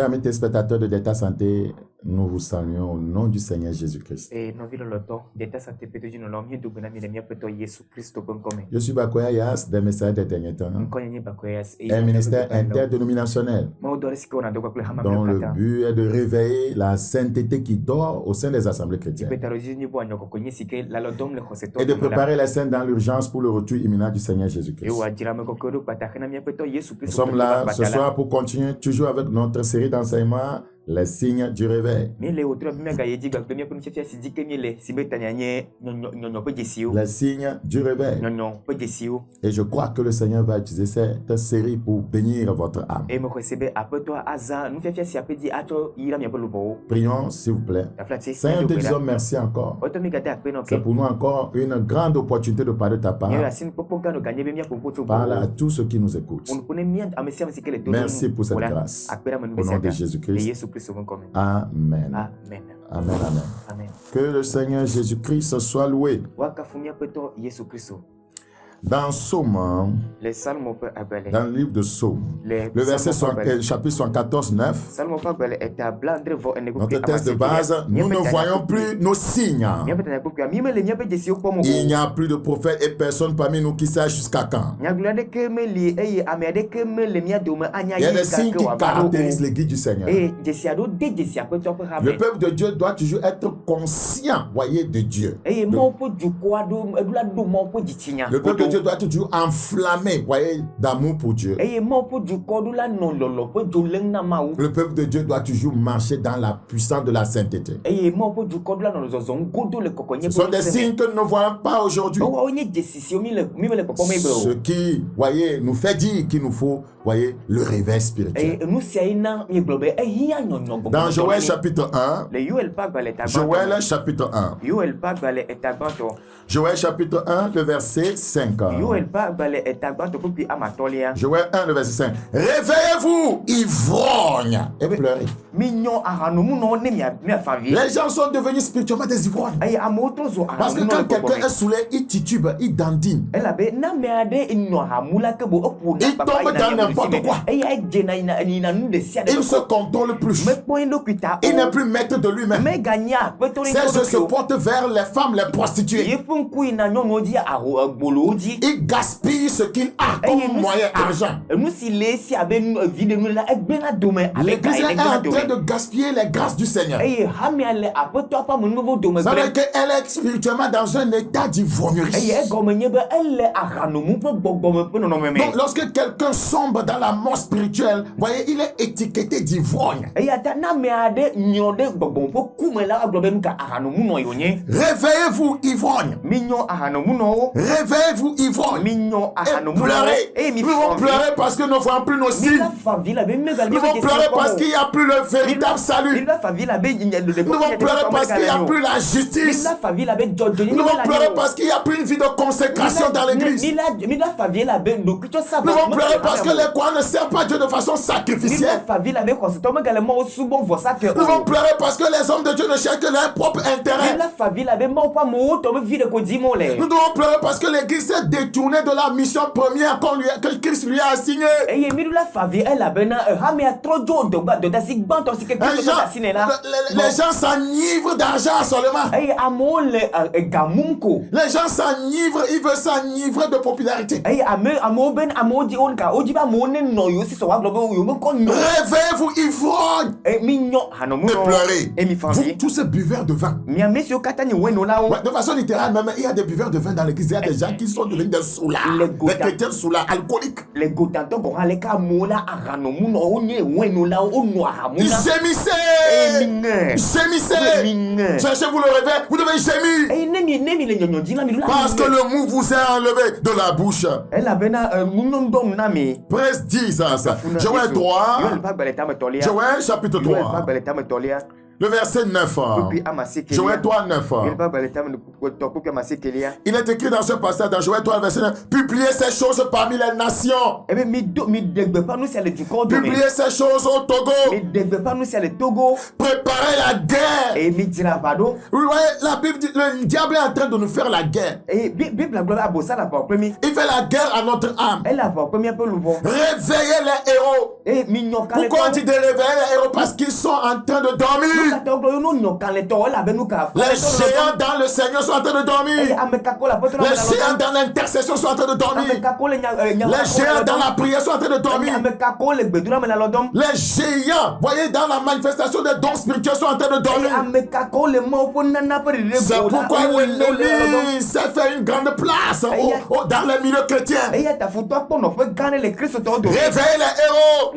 Chers amis téléspectateurs de Delta Santé, nous vous saluons au nom du Seigneur Jésus-Christ. Je suis Bakoya Yas, des messages des derniers temps. Un ministère interdénominationnel dont le but est de réveiller la sainteté qui dort au sein des assemblées chrétiennes et de préparer les saints dans l'urgence pour le retour imminent du Seigneur Jésus-Christ. Nous sommes là ce soir pour continuer toujours avec notre série d'enseignements, les signes du réveil. Les signes du réveil. Et je crois que le Seigneur va utiliser cette série pour bénir votre âme. Prions, s'il vous plaît. Seigneur, te disons merci encore. C'est pour nous encore une grande opportunité de parler de ta parole. Parle à tous ceux qui nous écoutent. Merci pour cette grâce. Au nom de Jésus-Christ. Amen. Amen. Amen. Amen. Que le Seigneur Jésus-Christ soit loué. Dans Psaume, dans le livre de Psaume, le verset chapitre 74, 9, notre texte de base, nous ne voyons plus nos signes. Il n'y a plus de prophète et personne parmi nous qui sache jusqu'à quand. Il y a des signes qui caractérisent l'Église du Seigneur. Le peuple de Dieu doit toujours être conscient, voyez, de Dieu. Le peuple de Dieu doit toujours enflammer, voyez, d'amour pour Dieu. Le peuple de Dieu doit toujours marcher dans la puissance de la sainteté. Ce sont des signes que nous ne voyons pas aujourd'hui. Ce qui, voyez, nous fait dire qu'il nous faut, voyez, le réveil spirituel. Dans Joël chapitre 1, Joël chapitre 1, Joël chapitre 1, le verset 5. Joël 1, le verset 5. Réveillez-vous, ivrognes, et pleurez. Les gens sont devenus spirituellement des ivrognes. Parce que quand quelqu'un est saoulé, il titube, il dandine. Il tombe dans n'importe quoi. Il ne se contrôle plus. Il n'est plus maître de lui-même. C'est se porte vers les femmes, les prostituées. Il gaspille ce qu'il a comme moyen argent. L'Église est en train de gaspiller les grâces du Seigneur. Ça veut dire qu'elle est spirituellement dans un état d'ivrognerie. Donc lorsque quelqu'un sombre dans la mort spirituelle, voyez, il est étiqueté d'ivrogne. Réveillez-vous, ivrogne. Réveillez-vous, ivrogne. Et pleurez. Nous vont pleurer parce que nous ne voyons plus nos signes. Nous vont pleurer parce qu'il n'y a plus le véritable salut. Nous vont pleurer parce qu'il n'y a plus la justice. Nous vont pleurer parce qu'il n'y a plus une vie de consécration dans l'église. Nous vont pleurer parce que les croyants ne servent pas Dieu de façon sacrificielle. Nous vont pleurer parce que les hommes de Dieu ne cherchent que leur propre intérêt. Nous devons pleurer parce que l'église s'est détournée de la mission première que Christ lui a assignée. Les gens s'enivrent d'argent seulement. Les gens s'enivrent, ils veulent s'enivrer de popularité. Réveillez-vous, ivrognes, et pleurez. Vous, tous ces buveurs de vin. De façon littérale, même, il y a des buveurs de vin dans l'église. Il y a des gens qui sont devenus des soulards, des chrétiens soulards, alcooliques. Gémissez! Cherchez-vous le réveil, vous devez gémir. Parce que le mou vous est enlevé de la bouche. Presse 10 ça. Joël 3. Joël chapitre 3. Le verset 9. Joël 3, 9. Il est écrit dans ce passage, dans Joël 3, verset 9, publiez ces choses parmi les nations. Publiez ces choses au Togo. Préparez la guerre. Oui, la Bible dit, le diable est en train de nous faire la guerre. Il fait la guerre à notre âme. Réveillez les héros. Pourquoi on dit de réveiller les héros? Parce qu'ils sont en train de dormir. Les géants dans le Seigneur sont en train de dormir. Les géants dans l'intercession sont en train de dormir. Les géants dans la prière sont en train de dormir. Les géants, voyez, dans la manifestation des dons spirituels sont en train de dormir. C'est pourquoi l'ennemi s'est fait une grande place dans les milieux chrétiens. Réveillez les héros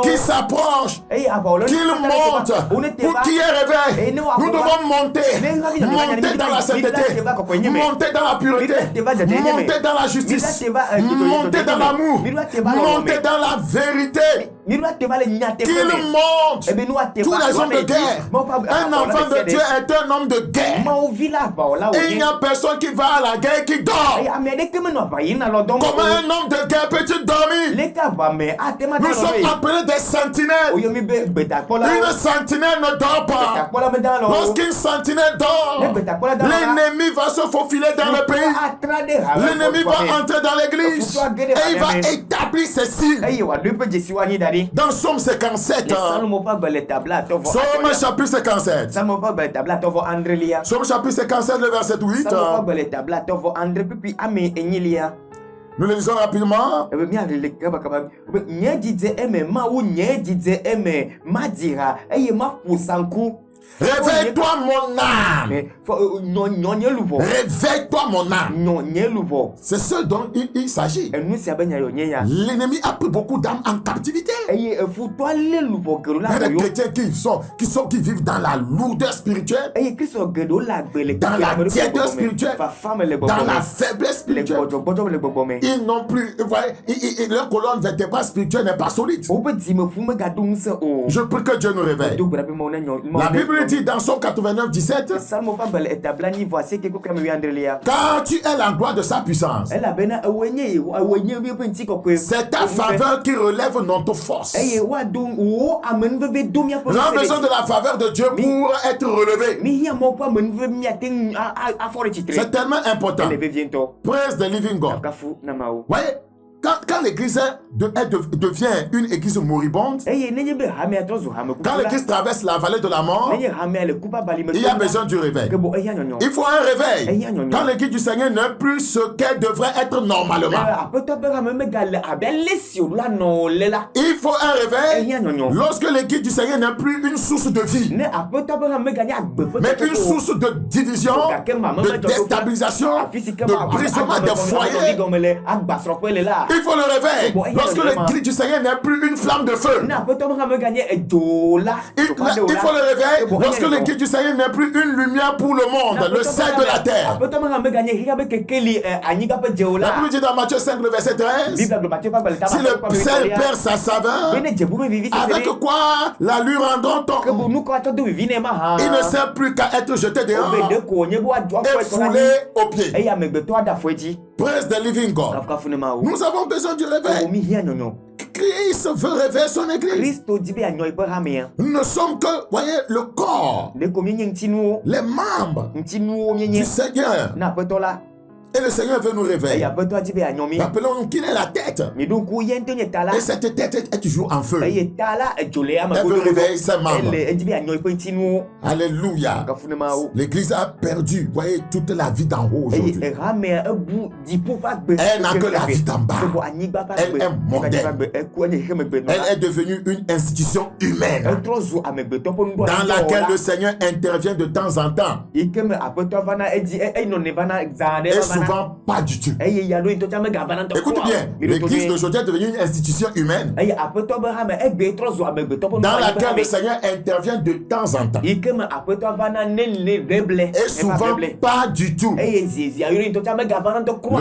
qui s'approchent, qu'ils montent. Pour qui est réveil, nous devons monter dans la sainteté, monter dans la pureté, monter dans la justice, monter dans l'amour, monter dans la vérité. Qu'il monte tous les hommes de guerre. Un enfant de Dieu est un homme de guerre. Il n'y a personne qui va à la guerre qui dort. Comment un homme de guerre peut-il dormir? Nous sommes appelés des sentinelles. Une sentinelle ne dort pas. Lorsqu'une sentinelle dort, l'ennemi va se faufiler dans le pays. L'ennemi va entrer dans l'église et il va établir ses signes. Dans Psaume 57, Psaume chapitre 57, Psaume chapitre 57, le verset 8, nous le lisons rapidement. Réveille-toi mon âme. Réveille-toi mon âme. C'est ce dont il s'agit. L'ennemi a pris beaucoup d'âmes en captivité. Il y a des chrétiens qui vivent dans la lourdeur spirituelle, dans la tièdeur spirituelle, dans la faiblesse spirituelle. Ils n'ont plus, leur colonne vertébrale spirituelle n'est pas solide. Je prie que Dieu nous réveille. La Bible dit dans Psaume 89, 17, car tu es la gloire de sa puissance. C'est ta faveur qui relève notre force. On a besoin de la faveur de Dieu pour être relevé. C'est tellement important. Praise the living God. Voyez, quand l'église devient une église moribonde, quand l'église traverse la vallée de la mort, il y a besoin du réveil. Il faut un réveil. Quand l'église du Seigneur n'est plus ce qu'elle devrait être normalement, il faut un réveil. Lorsque l'église du Seigneur n'est plus une source de vie, mais une source de division, de déstabilisation, de brisement des foyers. Il faut le réveil. Lorsque l'église du Seigneur n'est plus une flamme de feu. Il faut le réveil. Lorsque l'église du Seigneur n'est plus une lumière pour le monde, le sel de la terre. La Bible dit dans Matthieu 5, le verset 13, si le sel perd sa saveur, avec quoi la lui rendront-on? Il ne sert plus qu'à être jeté dehors et foulé aux pieds. Praise the living God. Nous avons besoin du réveil. Christ veut réveiller son église. Nous ne sommes que, voyez, le corps, les membres du Seigneur. Et le Seigneur veut nous réveiller. Rappelons-nous qu'il est la tête. Et cette tête est toujours en feu. Elle veut réveiller ses membres. Alléluia. L'église a perdu, voyez, toute la vie d'en haut aujourd'hui. Elle n'a que la vie d'en bas. Elle est mondaine. Elle est devenue une institution humaine dans laquelle le Seigneur intervient de temps en temps. Et souvent pas du tout. Écoute bien, l'église d'aujourd'hui est devenue une institution humaine dans laquelle le Seigneur intervient de temps en temps. Et souvent pas du tout. Le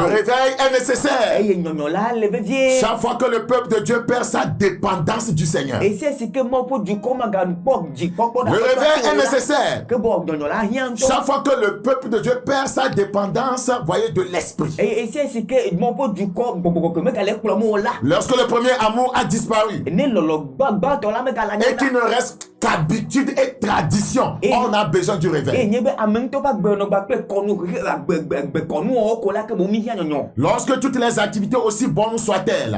réveil est nécessaire. Chaque fois que le peuple de Dieu perd sa dépendance du Seigneur. Le réveil est nécessaire. Chaque fois que le peuple de Dieu perd sa dépendance, voyez, de l'esprit. Lorsque le premier amour a disparu et qu'il ne reste qu'habitude et tradition, on a besoin du réveil. Lorsque toutes les activités, aussi bonnes soient-elles,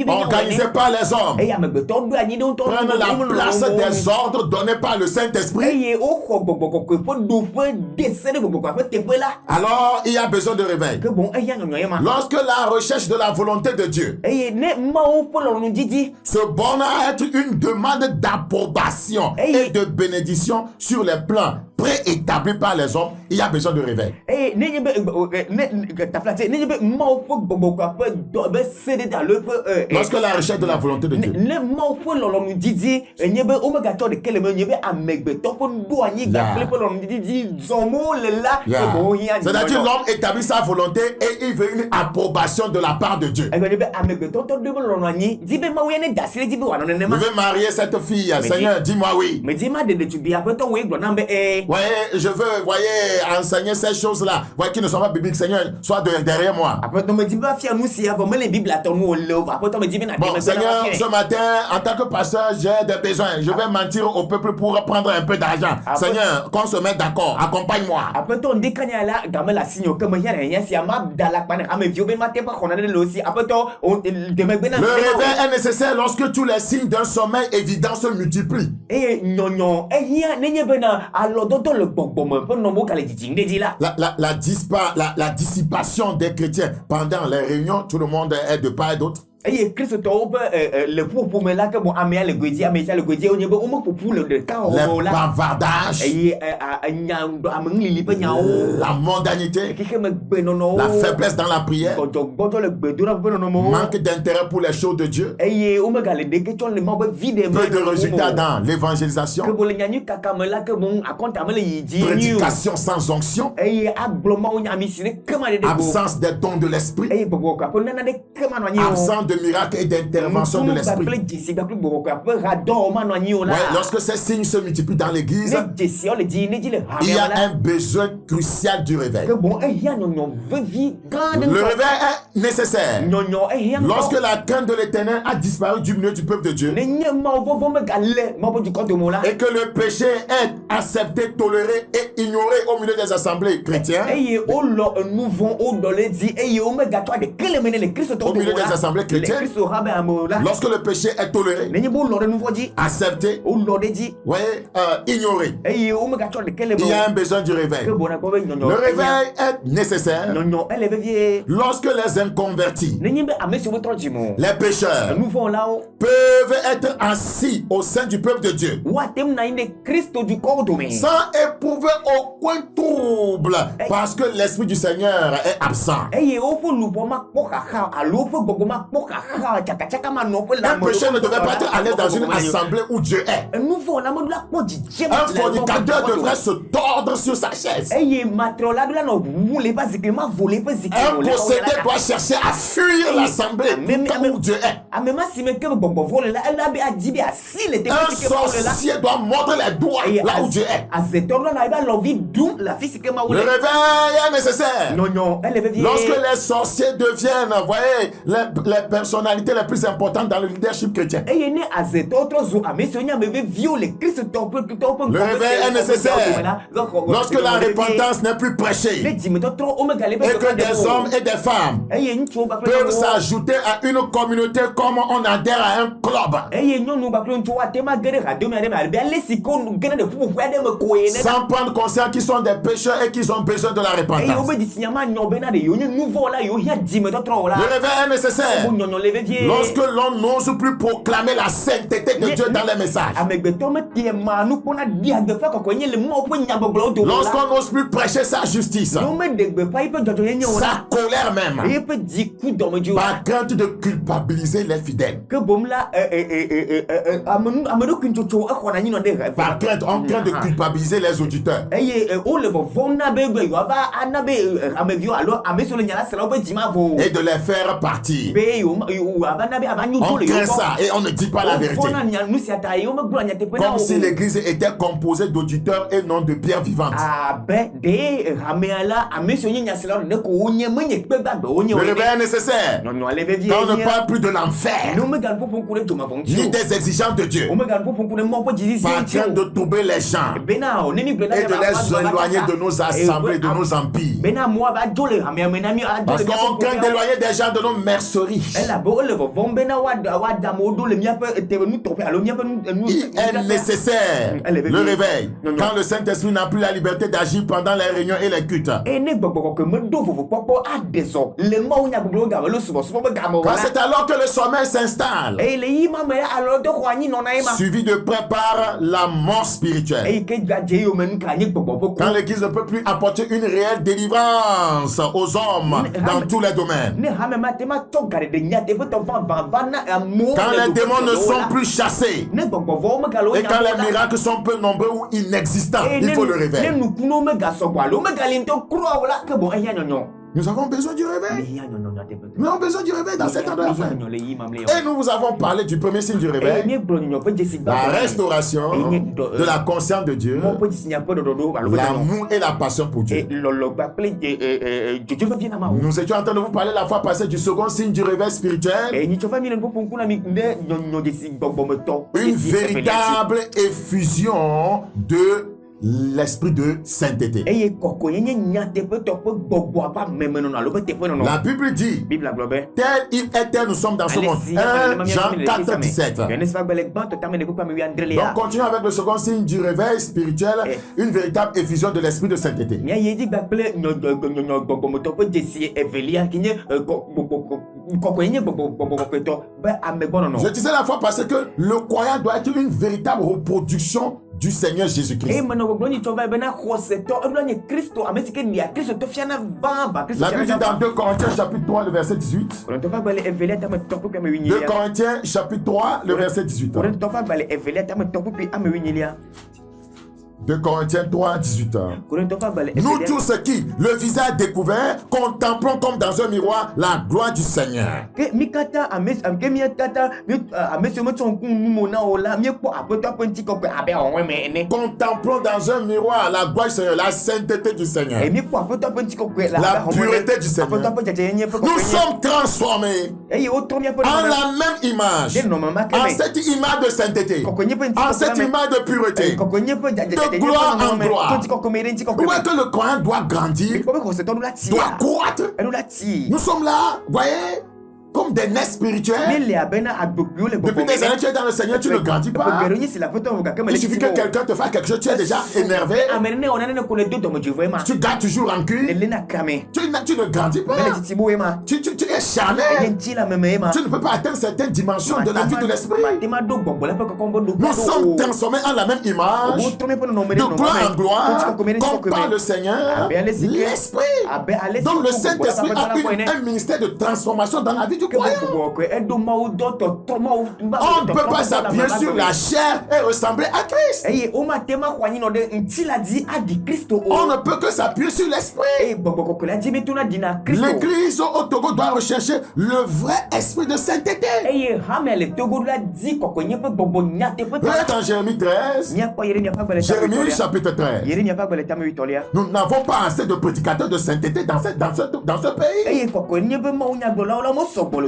organisées par les hommes, prennent la place des ordres donnés par le Saint-Esprit, alors il y a besoin de réveil. Lorsque la recherche de la volonté de Dieu se borne à être une demande d'approbation et de bénédiction sur les plans préétablis par les hommes, il y a besoin de réveil. Lorsque la recherche de la volonté de Dieu, c'est-à-dire l'homme établit sa volonté et il veut une approbation de la part de Dieu. Je veux marier cette fille, Seigneur, dis-moi oui. Voyez, je veux, voyez, enseigner ces choses-là, voyez, qui ne sont pas bibliques, Seigneur, sois derrière moi. Bon, Seigneur, ce matin, en tant que pasteur, j'ai des besoins. Je vais mentir au peuple pour prendre un peu d'argent. Seigneur, qu'on se mette d'accord, accompagne-moi. Le réveil est nécessaire lorsque tous les signes d'un sommeil évident se multiplient. La dissipation des chrétiens pendant les réunions, tout le monde est de part et d'autre. Les bavardages, la mondanité, la faiblesse dans la prière, manque d'intérêt pour les choses de Dieu, peu de résultats dans l'évangélisation, prédication sans onction, absence des dons de l'esprit, absence de miracles et d'intervention de l'esprit. Ouais, lorsque ces signes se multiplient dans l'église, il y a un besoin crucial du réveil. Le réveil est nécessaire. Lorsque la crainte de l'Éternel a disparu du milieu du peuple de Dieu, et que le péché est accepté, toléré et ignoré au milieu des assemblées chrétiennes, au milieu des assemblées chrétiennes, lorsque le péché est toléré, accepté, ouais, ignoré, il y a un besoin du réveil. Le réveil est nécessaire lorsque les inconvertis, les pécheurs, peuvent être assis au sein du peuple de Dieu sans éprouver aucun trouble parce que l'Esprit du Seigneur est absent. Un pécheur ne devrait pas être allé dans une assemblée où Dieu est. Un fornicateur devrait se tordre sur sa chaise. Un possédé doit chercher à fuir l'assemblée où Dieu est. Un sorcier doit mordre les doigts là où Dieu est. Le réveil est nécessaire. Lorsque les sorciers deviennent, voyez, les personnalités les plus importantes dans le leadership chrétien. Le réveil est nécessaire lorsque la repentance n'est plus prêchée et que des hommes et des femmes peuvent s'ajouter à une communauté comme on adhère à un club sans prendre conscience qu'ils sont des pécheurs et qu'ils ont besoin de la repentance. Le réveil est nécessaire Lorsque l'on n'ose plus proclamer la sainteté de Dieu dans les messages. Lorsqu'on n'ose plus prêcher sa justice. Sa colère même. Par crainte de culpabiliser les fidèles. Par crainte, on craint de culpabiliser les auditeurs. Et de les faire partir. On craint ça et on ne dit pas la vérité. Comme si l'église était composée d'auditeurs et non de pierres vivantes. Le réveil est nécessaire. Quand on ne parle plus de l'enfer, ni des exigences de Dieu, par crainte de troubler les gens et de les éloigner de nos assemblées, de nos empires. Parce qu'on craint d'éloigner des gens de nos merceries. Il est nécessaire le réveil quand le Saint-Esprit n'a plus la liberté d'agir pendant les réunions et les cultes. C'est alors que le sommeil s'installe, suivi de près par la mort spirituelle. Quand l'église ne peut plus apporter une réelle délivrance aux hommes dans tous les domaines. Quand les démons ne sont plus chassés et quand les miracles sont peu nombreux ou inexistants, il faut le réveil. Nous avons besoin du réveil. Nous avons besoin du réveil dans cet endroit. Et nous vous avons parlé du premier signe du réveil, la restauration de la conscience de Dieu, l'amour et la passion pour Dieu. Nous étions en train de vous parler la fois passée du second signe du réveil spirituel, une véritable effusion de l'esprit de sainteté. La Bible dit, tel il est tel nous sommes dans ce monde. 1 Jean 4, 17. Donc continuons avec le second signe du réveil spirituel, une véritable effusion de l'esprit de sainteté. Je disais la fois passée que le croyant doit être une véritable reproduction du Seigneur Jésus-Christ. La Bible dit dans 2 Corinthiens chapitre 3 le verset 18. 2 Corinthiens chapitre 3 le verset 18. 2 Corinthiens 3, 18. Nous tous qui, le visage découvert, contemplons comme dans un miroir la gloire du Seigneur. Contemplons dans un miroir la gloire du Seigneur, la sainteté du Seigneur, la pureté du Seigneur. Nous sommes transformés en la même image, en cette image de sainteté, en cette image de pureté, de gloire en gloire. Vous voyez que le croyant doit grandir, doit croître. Nous sommes là, vous voyez, comme des nez spirituels. Depuis des années, tu es dans le Seigneur, tu ne grandis pas. Il suffit que quelqu'un te fasse quelque chose, tu es déjà énervé. Tu gardes toujours rancune. Tu ne grandis pas. Tu es charnel. Tu ne peux pas atteindre certaines dimensions de la vie de l'esprit. Nous sommes transformés en la même image, de gloire en gloire, comme par le Seigneur, l'Esprit. Donc le Saint-Esprit a un ministère de transformation dans la vie. On ne peut pas s'appuyer sur la chair et ressembler à Christ. On ne peut que s'appuyer sur l'esprit. L'église au Togo doit rechercher le vrai esprit de sainteté. Regardez en Jérémie 13. Jérémie chapitre 13. Nous n'avons pas assez de prédicateurs de sainteté dans ce pays. Il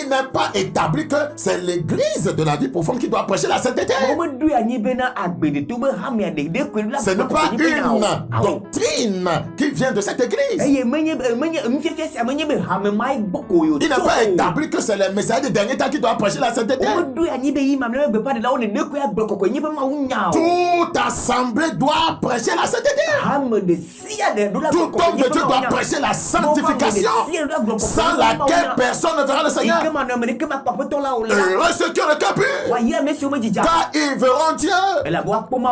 n'est pas établi que c'est l'église de la vie profonde qui doit prêcher la sainteté. Ce n'est pas une doctrine qui vient de cette église. Il n'est pas établi que c'est les messages des derniers temps qui doivent prêcher la sainteté. Tout a l'assemblée doit prêcher la sainteté. Tout homme de Dieu doit prêcher la sanctification, sans laquelle personne ne verra le Seigneur. Heureux ceux qui ont le cœur pur, car ils verront Dieu.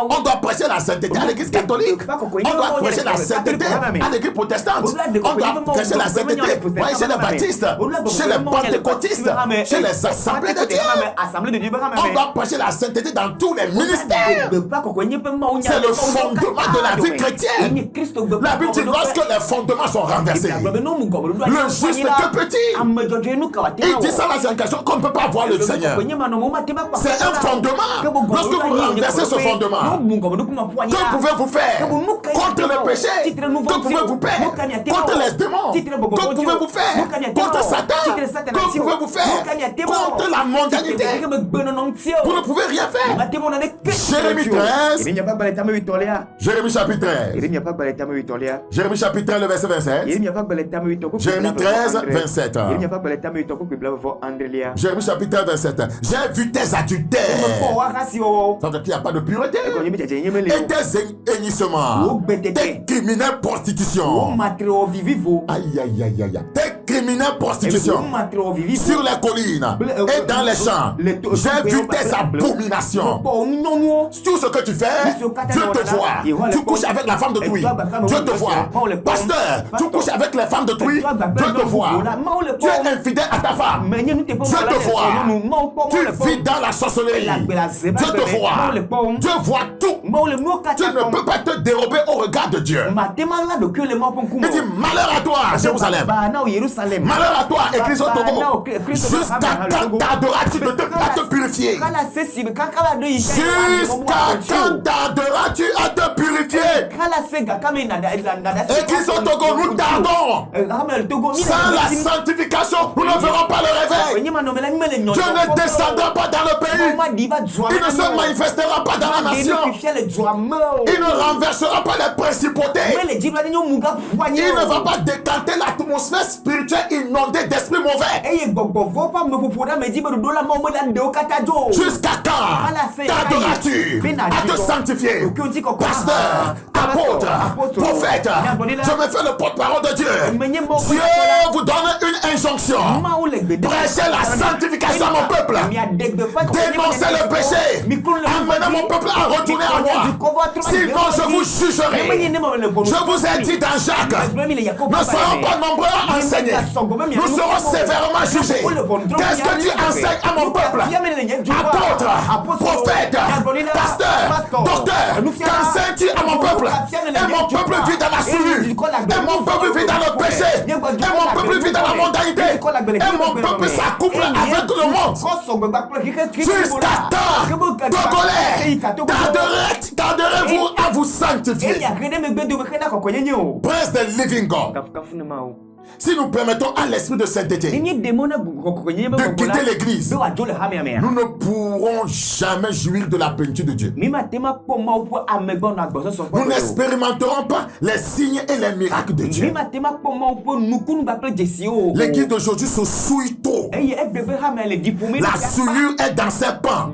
On doit prêcher la sainteté à l'église catholique. On doit prêcher la sainteté à l'église protestante. On doit prêcher la sainteté chez les baptistes, chez les pentecôtistes, chez les assemblées de Dieu. On doit prêcher la sainteté dans tous les ministères. C'est le fondement de la vie chrétienne. La Bible dit lorsque les fondements sont renversés, le juste que petit. Il dit ça dans une question qu'on ne peut pas voir le Seigneur. C'est un fondement. Lorsque vous renversez ce fondement, que pouvez-vous faire contre le péché? Que pouvez-vous faire contre les démons? Que pouvez-vous faire contre Satan? Que pouvez-vous faire contre la mondanité? Vous ne pouvez rien faire. Jérémie 13. Jérémie chapitre 13. Jérémie chapitre 13, le verset 27. Jérémie 13, 27. Jérémie chapitre 13, 27. J'ai vu tes adultères. Ça veut dire qu'il n'y a pas de pureté. Et tes hennissements. Tes criminels prostitutions. Aïe, aïe, aïe, aïe. Tes criminels prostitutions. Sur les collines et dans les champs. J'ai vu tes abominations. Tout ce que tu fais, Dieu te voit. Tu couches avec la femme de Touy, Dieu te voit. Pasteur, tu couches avec les femmes de Touy, Dieu te voit. Tu es infidèle à ta femme, Dieu te voit. Tu vis dans la sorcellerie, Dieu te voit. Dieu voit tout. Tu ne peux pas te dérober au regard de Dieu. Il dit malheur à toi, Jérusalem. Malheur à toi, Église au Togo. Jusqu'à quand tarderas-tu de ne pas te purifier? Jusqu'à quand tarderas-tu à te purifier? Église au Togo, nous tardons. Sans la sanctification, nous ne verrons pas le réveil. Dieu ne descendra pas dans le pays. Il ne se manifestera pas dans la nation. Il ne renversera pas les principautés. Il ne va pas décanter l'atmosphère spirituelle inondée d'esprits mauvais. Jusqu'à quand tarderas-tu à te sanctifier? Pasteur, apôtre, prophète, je me fais le porte-parole de Dieu. Dieu vous donne une injonction. Prêchez la sanctification à mon peuple. Dénoncez le péché. Amenez mon peuple à retourner à moi. Sinon je vous jugerai. Je vous ai dit dans Jacques, ne serons pas nombreux à enseigner. Nous serons sévèrement jugés. Qu'est-ce que tu enseignes à mon peuple? Apôtre, prophète, pasteur, docteur, qu'enseignes-tu à mon peuple? Et mon peuple vit dans la souillure. Et mon peuple vit dans le péché. Et mon peuple vit dans la mondanité. Et mon peuple s'accouple avec le monde. Jusqu'à temps, Togolais, tarderez-vous à vous sanctifier. Prince the living God. Si nous permettons à l'esprit de sainteté de quitter l'église, nous ne pourrons jamais jouir de la plénitude de Dieu. Nous n'expérimenterons pas les signes et les miracles de Dieu. L'église d'aujourd'hui se souille trop. La souillure est dans ses pans.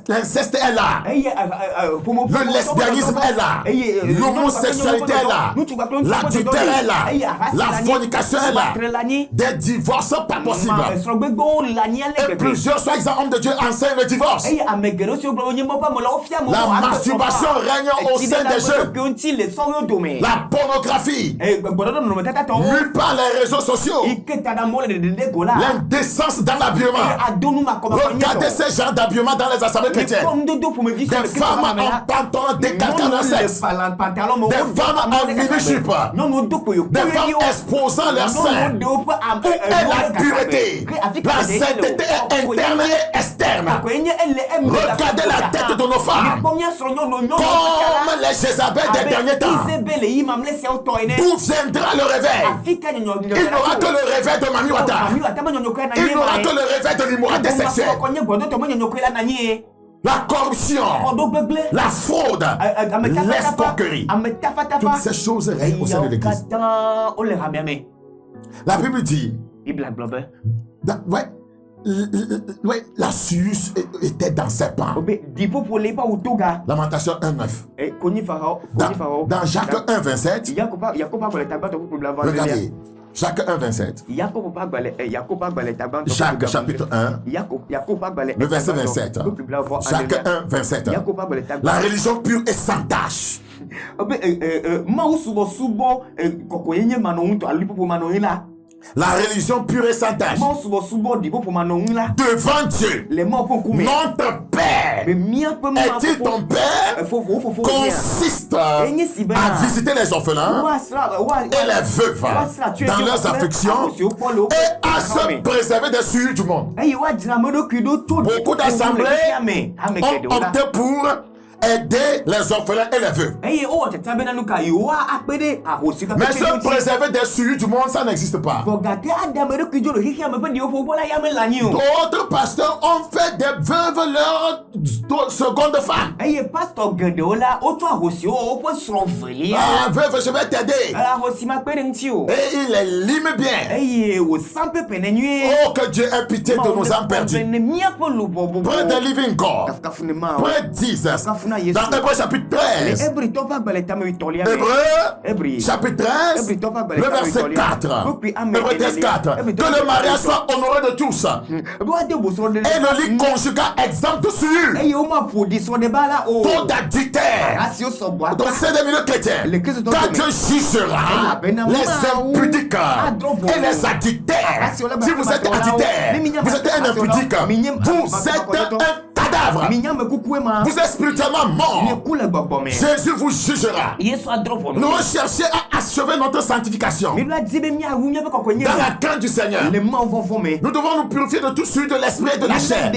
L'inceste est là. Le lesbianisme est là. L'homosexualité est là. L'adultère est là. La fornication est là. Des divorces pas possibles. Et plusieurs soi-disant hommes de Dieu enseignent le divorce. La masturbation règne au sein des jeunes. La pornographie mue par les réseaux sociaux. L'indécence dans l'habillement. Regardez ces genres d'habillement dans les assemblées chrétiennes. Des femmes en pantalon décalquant leur sexe. Des femmes en mini-jupe. Des femmes exposant leurs seins. Où est la pureté? La sainteté est interne et externe. Regardez la tête de nos femmes. Comme les Jézabel des derniers temps. D'où viendra le réveil? Il n'aura que le réveil de Mamiwata. Il n'aura que le réveil de l'immoralité sexuelle. La corruption, la fraude, l'escroquerie. Toutes ces choses règnent au sein de l'église. La Bible dit, la suce était dans ses pans. Lamentation 1:9. Dans Jacques 1:27. Regardez. Jacques 1:27. Jacques chapitre 1. Le verset 27. Jacques 1:27. La religion pure et sans tache. La religion pure et sans tache devant Dieu, notre Père. Est-il ton Père? Consiste à visiter les orphelins et les veuves dans leurs afflictions et à se préserver des souillures du monde. Beaucoup d'assemblées ont opté pour aider les orphelins et les veuves. Mais se préserver des souillures du monde, ça n'existe pas. D'autres pasteurs ont fait des veuves leur seconde femme. Ah, veuve, je vais t'aider. Et il les lime bien. Oh, que Dieu ait pitié de nos âmes perdues. Près des living God. Près 10. Dans Hébreux chapitre 13. Hébreux chapitre 13. Le verset 4. Hébreux 13, 4. Que le mariage soit honoré de tous. Et le lit conjugal exempt de souillure. Ton adultère. Ton c'est des milieux chrétiens. Quand Dieu jugera les impudiques et les adultères. Si vous êtes adultère, vous êtes un impudique. Vous êtes un cadavre. Vous êtes spirituellement mort. Jésus vous jugera. Nous recherchons à achever notre sanctification dans la crainte du Seigneur. Nous devons nous purifier de tout souillure de l'esprit et de la chair.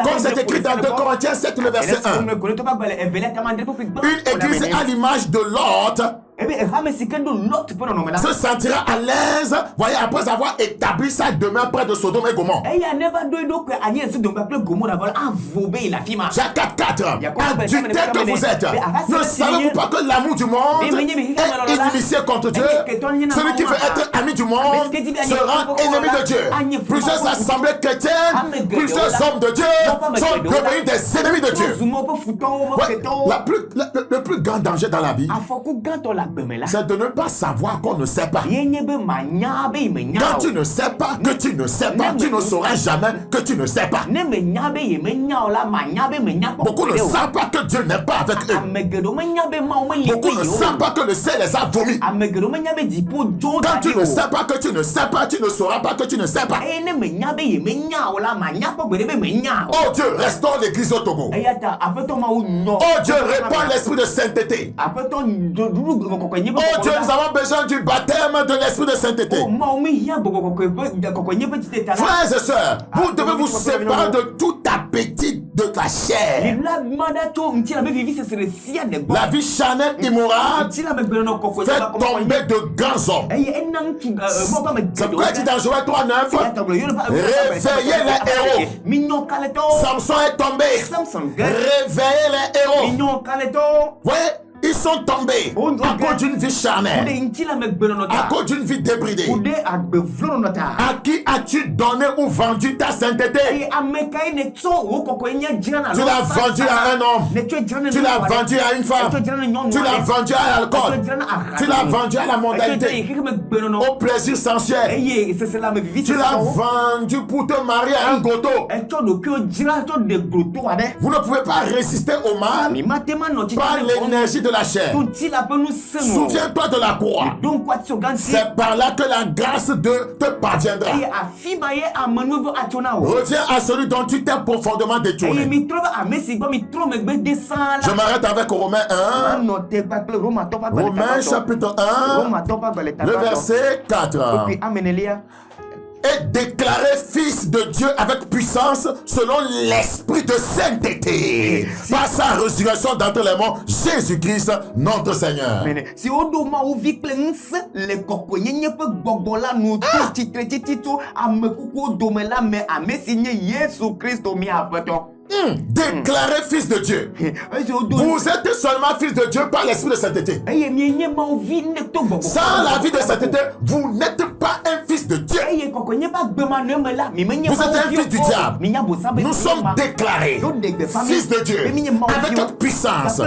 Comme c'est écrit dans 2 Corinthiens 7, le verset 1. Une église à l'image de l'autre se sentira à l'aise, voyez, après avoir établi sa demeure près de Sodome et Gomorrhe. Jacques 4:4. Adultère que vous êtes, ne savez-vous pas que l'amour du monde est inimitié contre Dieu? Celui qui veut être ami du monde sera ennemi de Dieu. Plusieurs assemblées chrétiennes, plusieurs hommes de Dieu sont devenus des ennemis de Dieu. Ouais, le plus grand danger dans la vie, c'est de ne pas savoir qu'on ne sait pas. Quand tu ne sais pas que tu ne sais pas, tu ne sauras jamais que tu ne sais pas. Beaucoup ne savent pas que Dieu n'est pas avec eux. Beaucoup ne savent pas que le ciel les a vomis. Quand tu ne sais pas que tu ne sais pas, tu ne sauras pas que tu ne sais pas. Oh Dieu, restaure l'église au Togo. Oh Dieu, répand l'esprit de sainteté. Oh Dieu, nous avons besoin du baptême de l'esprit de sainteté. Frères et sœurs, vous devez vous séparer de tout appétit de la chair. La vie charnelle immorale fait tomber de grands hommes. C'est pourquoi il dit dans Joël 3:9, réveillez les héros. Samson est tombé. Réveillez les héros. Oui. Ils sont tombés à cause d'une vie charnelle, à cause d'une vie débridée. À qui as-tu donné ou vendu ta sainteté? Tu l'as vendu à un homme, tu l'as vendu à une femme, tu l'as vendu à l'alcool, tu l'as vendu à la mondanité, au plaisir sensuel. Tu l'as vendu pour te marier à un goto. Vous ne pouvez pas résister au mal par l'énergie de la chair. Souviens-toi de la croix. C'est par là que la grâce te parviendra. Reviens à celui dont tu t'es profondément détourné. Je m'arrête avec Romains 1. Romains chapitre 1, le verset 4. Est déclaré fils de Dieu avec puissance selon l'esprit de sainteté par sa résurrection d'entre les morts, Jésus-Christ notre Seigneur. Déclaré fils de Dieu. Vous êtes seulement fils de Dieu par l'esprit de sainteté. Sans la vie de sainteté, vous n'êtes pas un fils fils de Dieu. Vous êtes un fils du diable. Nous sommes déclarés fils de Dieu avec toute puissance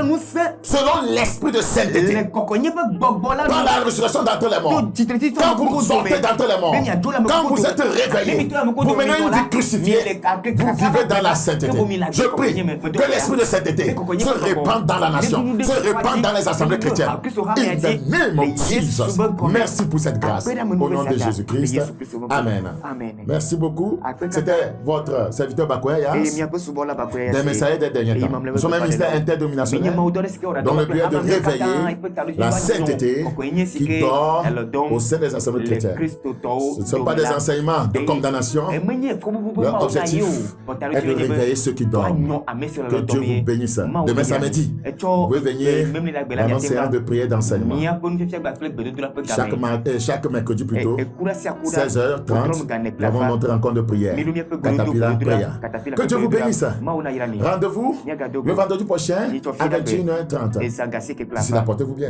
selon l'esprit de sainteté par la résurrection d'entre les morts. Quand vous sortez d'entre les morts, quand vous êtes réveillés, vous menez une vie crucifiée, vous vivez dans la sainteté. Je prie que l'esprit de sainteté se répande dans la nation, se répande dans les assemblées chrétiennes. In the name of Jesus. Merci pour cette grâce. Au nom de Jésus-Christ. Amen. Merci beaucoup. C'était votre serviteur Bakoyas, des messages des derniers temps. Nous sommes un ministère interdénominationnel dont le but est de réveiller la sainteté qui dort au sein des assemblées chrétiennes. Ce ne sont pas des enseignements de condamnation. Leur objectif est de réveiller ceux qui dorment. Que Dieu vous bénisse. Demain samedi, vous pouvez venir dans notre séance de prière d'enseignement. Chaque mercredi plutôt, 16h30, nous avons notre rencontre de prière. Caterpillar Prayer. Que Dieu vous bénisse. Rendez-vous le vendredi prochain à 21h30. D'ici là, portez-vous bien.